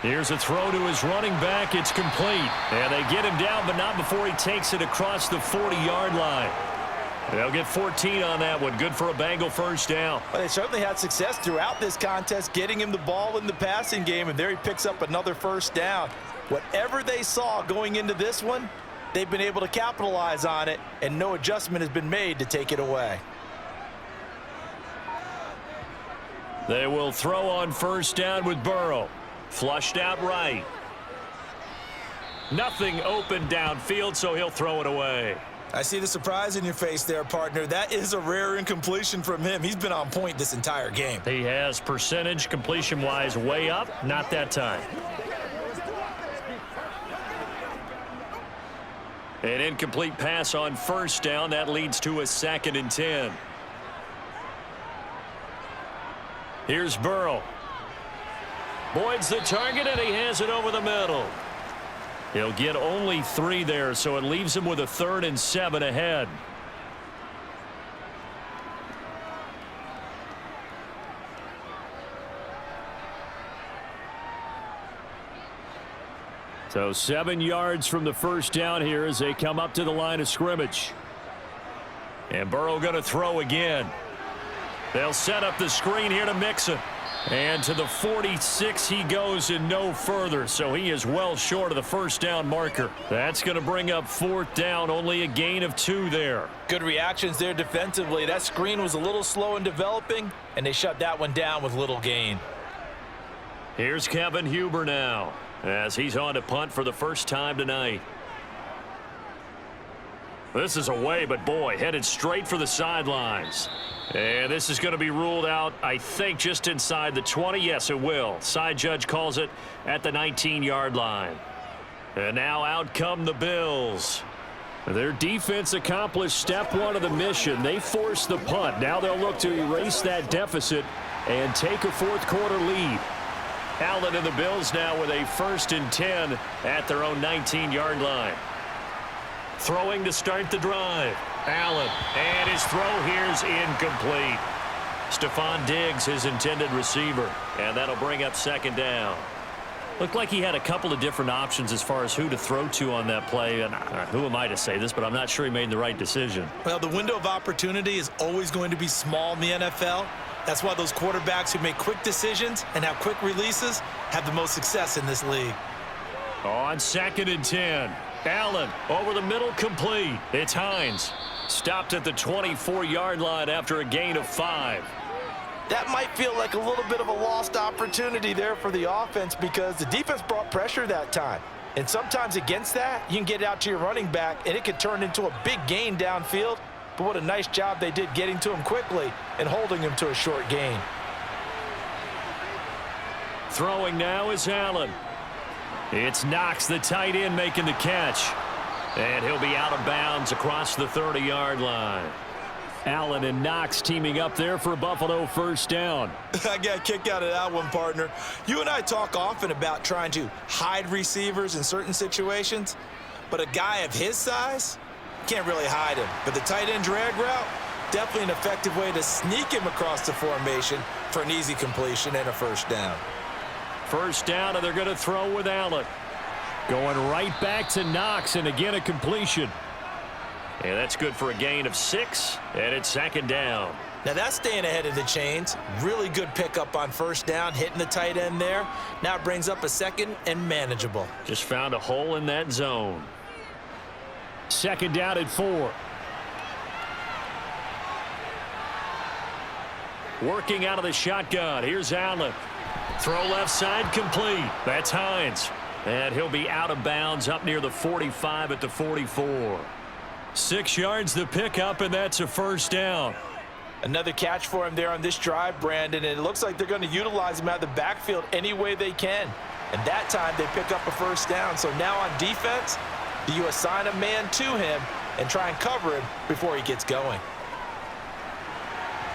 Here's a throw to his running back. It's complete. And they get him down, but not before he takes it across the 40-yard line. They'll get 14 on that one. Good for a Bengal first down. Well, they certainly had success throughout this contest, getting him the ball in the passing game, and there he picks up another first down. Whatever they saw going into this one, they've been able to capitalize on it, and no adjustment has been made to take it away. They will throw on 1st down with Burrow. Flushed out right. Nothing open downfield, so he'll throw it away. I see the surprise in your face there, partner. That is a rare incompletion from him. He's been on point this entire game. He has percentage completion-wise way up. Not that time. An incomplete pass on 1st down. That leads to a 2nd and 10. Here's Burrow. Boyd's the target, and he has it over the middle. He'll get only 3 there, so it leaves him with a 3rd and 7 ahead. So 7 yards from the first down here as they come up to the line of scrimmage. And Burrow going to throw again. They'll set up the screen here to Mixon. And to the 46 he goes and no further, so he is well short of the first down marker. That's going to bring up fourth down, only a gain of 2 there. Good reactions there defensively. That screen was a little slow in developing, and they shut that one down with little gain. Here's Kevin Huber now, as he's on to punt for the first time tonight. This is away, but boy, headed straight for the sidelines. And this is going to be ruled out, I think, just inside the 20. Yes, it will. Side judge calls it at the 19-yard line. And now out come the Bills. Their defense accomplished step 1 of the mission. They forced the punt. Now they'll look to erase that deficit and take a fourth-quarter lead. Allen and the Bills now with a 1st and 10 at their own 19-yard line. Throwing to start the drive. Allen, and his throw here's incomplete. Stephon Diggs, his intended receiver, and that'll bring up 2nd down. Looked like he had a couple of different options as far as who to throw to on that play, and who am I to say this, but I'm not sure he made the right decision. Well, the window of opportunity is always going to be small in the NFL. That's why those quarterbacks who make quick decisions and have quick releases have the most success in this league. On 2nd and 10. Allen over the middle, complete. It's Hines. Stopped at the 24-yard line after a gain of 5. That might feel like a little bit of a lost opportunity there for the offense because the defense brought pressure that time. And sometimes against that, you can get out to your running back, and it could turn into a big gain downfield. But what a nice job they did getting to him quickly and holding him to a short gain. Throwing now is Allen. It's Knox, the tight end, making the catch. And he'll be out of bounds across the 30-yard line. Allen and Knox teaming up there for a Buffalo first down. I got a kick out of that one, partner. You and I talk often about trying to hide receivers in certain situations, but a guy of his size can't really hide him. But the tight end drag route, definitely an effective way to sneak him across the formation for an easy completion and a first down. First down, and they're going to throw with Allen. Going right back to Knox, and again a completion. And that's good for a gain of 6, and it's 2nd down. Now that's staying ahead of the chains. Really good pickup on first down, hitting the tight end there. Now it brings up a 2nd and manageable. Just found a hole in that zone. 2nd down at 4. Working out of the shotgun. Here's Allen. Throw left side, complete. That's Hines. And he'll be out of bounds up near the 45 at the 44. 6 yards the pickup, and that's a first down. Another catch for him there on this drive, Brandon, and it looks like they're going to utilize him out of the backfield any way they can. And that time they pick up a first down. So now on defense, do you assign a man to him and try and cover him before he gets going?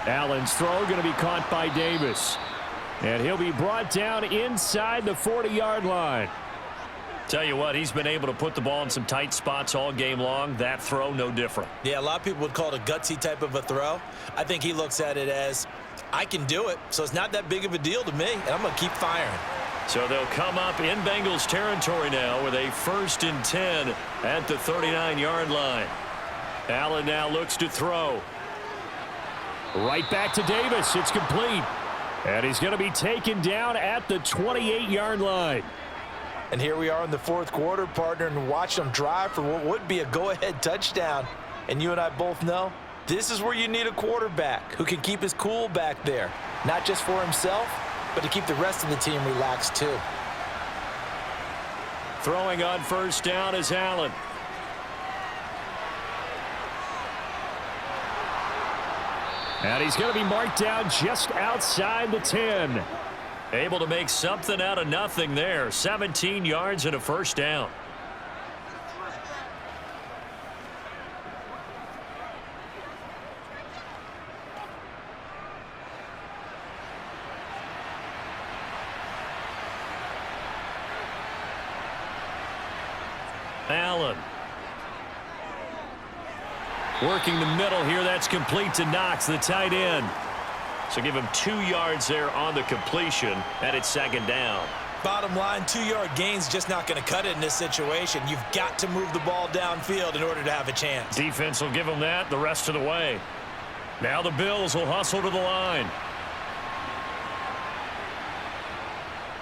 Allen's throw going to be caught by Davis. And he'll be brought down inside the 40-yard line. Tell you what, he's been able to put the ball in some tight spots all game long. That throw, no different. Yeah, a lot of people would call it a gutsy type of a throw. I think he looks at it as, I can do it, so it's not that big of a deal to me, and I'm going to keep firing. So they'll come up in Bengals territory now with a 1st and 10 at the 39-yard line. Allen now looks to throw. Right back to Davis. It's complete. And he's going to be taken down at the 28-yard line. And here we are in the 4th quarter, partner, and watch them drive for what would be a go-ahead touchdown. And you and I both know this is where you need a quarterback who can keep his cool back there, not just for himself, but to keep the rest of the team relaxed too. Throwing on first down is Allen. And he's going to be marked down just outside the 10. Able to make something out of nothing there. 17 yards and a first down. Allen. Working the middle here. That's complete to Knox, the tight end. So give him 2 yards there on the completion, and it's 2nd down. Bottom line, 2-yard gain's just not going to cut it in this situation. You've got to move the ball downfield in order to have a chance. Defense will give him that the rest of the way. Now the Bills will hustle to the line.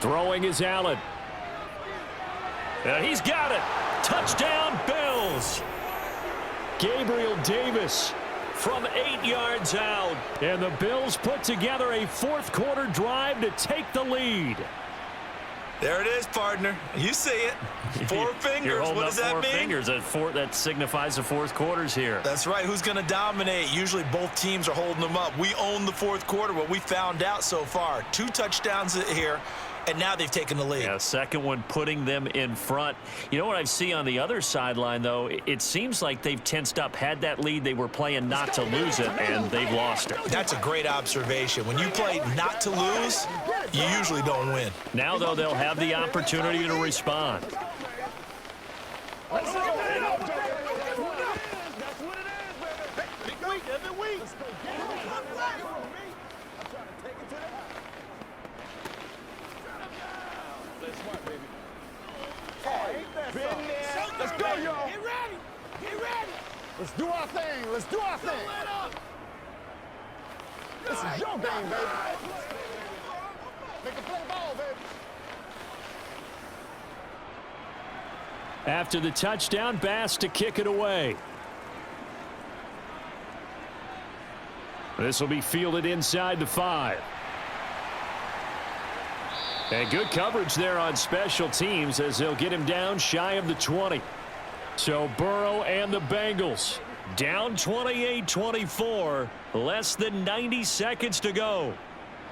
Throwing is Allen. And he's got it. Touchdown, Bills. Gabriel Davis from 8 yards out. And the Bills put together a fourth-quarter drive to take the lead. There it is, partner. You see it. Four fingers. What does that mean? Four fingers. That signifies the fourth quarter's here. That's right. Who's going to dominate? Usually both teams are holding them up. We own the fourth quarter, what we found out so far. 2 touchdowns here, and now they've taken the lead. Yeah, second one putting them in front. You know what I see on the other sideline, though? It seems like they've tensed up. Had that lead, they were playing not to lose it, and they've lost it. That's a great observation. When you play not to lose, you usually don't win. Now, though, they'll have the opportunity to respond. Let's go, y'all. Get ready. Get ready. Let's do our thing. Let's do our thing. This is your game, baby. Make a play ball, baby. After the touchdown, Bass to kick it away. This will be fielded inside the 5. And good coverage there on special teams as they'll get him down shy of the 20. So Burrow and the Bengals down 28-24, less than 90 seconds to go.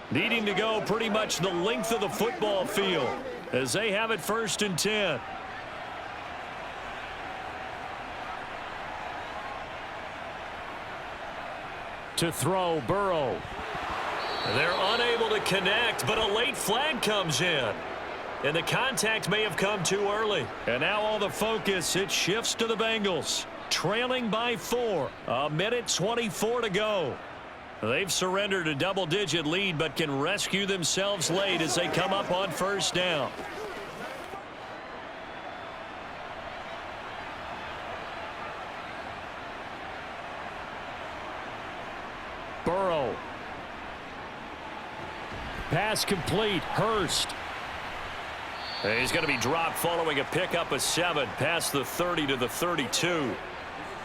Needing to go pretty much the length of the football field as they have it 1st and 10. To throw, Burrow. They're unable to connect, but a late flag comes in. And the contact may have come too early. And now all the focus, it shifts to the Bengals. Trailing by 4. 1:24 to go. They've surrendered a double-digit lead, but can rescue themselves late as they come up on 1st down. Burrow. Pass complete. Hurst. He's going to be dropped following a pickup of 7 past the 30 to the 32.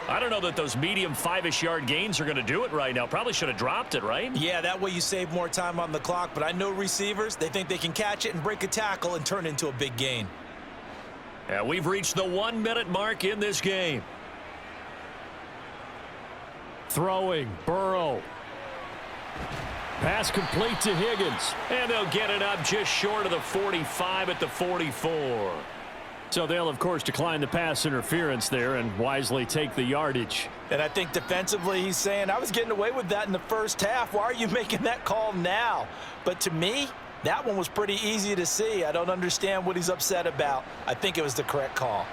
I don't know that those medium 5-ish yard gains are going to do it right now. Probably should have dropped it, right? Yeah, that way you save more time on the clock. But I know receivers, they think they can catch it and break a tackle and turn it into a big gain. And we've reached the 1-minute mark in this game. Throwing, Burrow. Pass complete to Higgins. And they'll get it up just short of the 45 at the 44. So they'll, of course, decline the pass interference there and wisely take the yardage. And I think defensively he's saying, I was getting away with that in the first half. Why are you making that call now? But to me, that one was pretty easy to see. I don't understand what he's upset about. I think it was the correct call.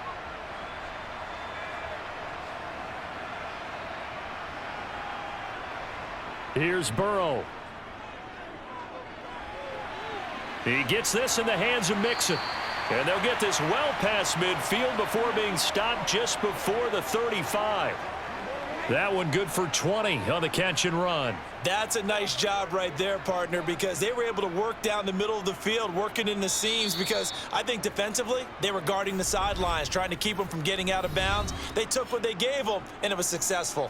Here's Burrow. He gets this in the hands of Mixon. And they'll get this well past midfield before being stopped just before the 35. That one good for 20 on the catch and run. That's a nice job right there, partner, because they were able to work down the middle of the field, working in the seams, because I think defensively they were guarding the sidelines, trying to keep them from getting out of bounds. They took what they gave them, and it was successful.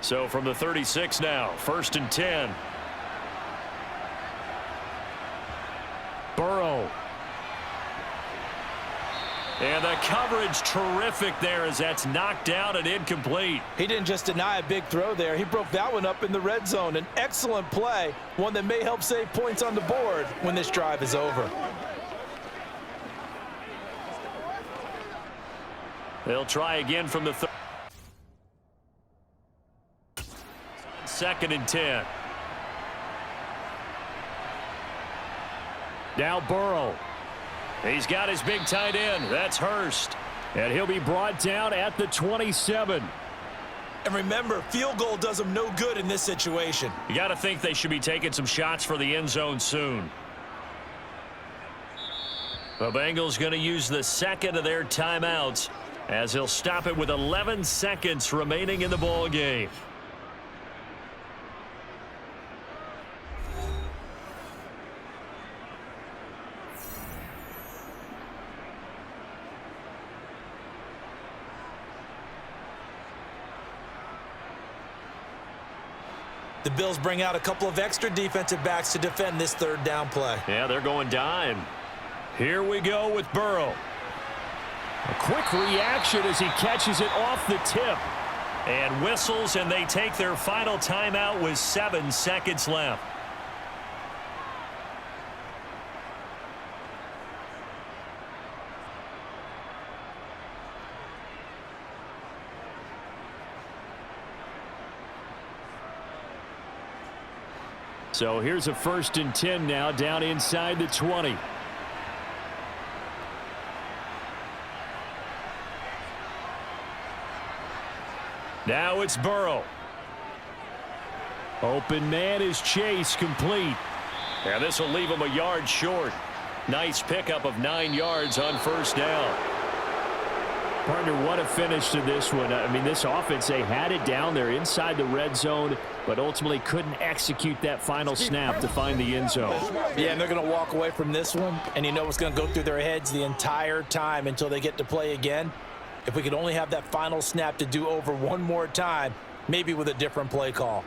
So from the 36 now, 1st and 10. Burrow. And the coverage terrific there as that's knocked down and incomplete. He didn't just deny a big throw there. He broke that one up in the red zone. An excellent play, one that may help save points on the board when this drive is over. They'll try again from the 2nd and 10. Now Burrow. He's got his big tight end. That's Hurst. And he'll be brought down at the 27. And remember, field goal does them no good in this situation. You got to think they should be taking some shots for the end zone soon. The Bengals going to use the second of their timeouts as he'll stop it with 11 seconds remaining in the ball game. The Bills bring out a couple of extra defensive backs to defend this third down play. Yeah, they're going dime. Here we go with Burrow. A quick reaction as he catches it off the tip. And whistles, and they take their final timeout with 7 seconds left. So here's a 1st and 10 now down inside the 20. Now it's Burrow. Open man is Chase, complete. And this will leave him a yard short. Nice pickup of 9 yards on 1st down. Partner, what a finish to this one. I mean, this offense, they had it down there inside the red zone, but ultimately couldn't execute that final snap to find the end zone. Yeah, and they're going to walk away from this one, and you know what's going to go through their heads the entire time until they get to play again. If we could only have that final snap to do over one more time, maybe with a different play call.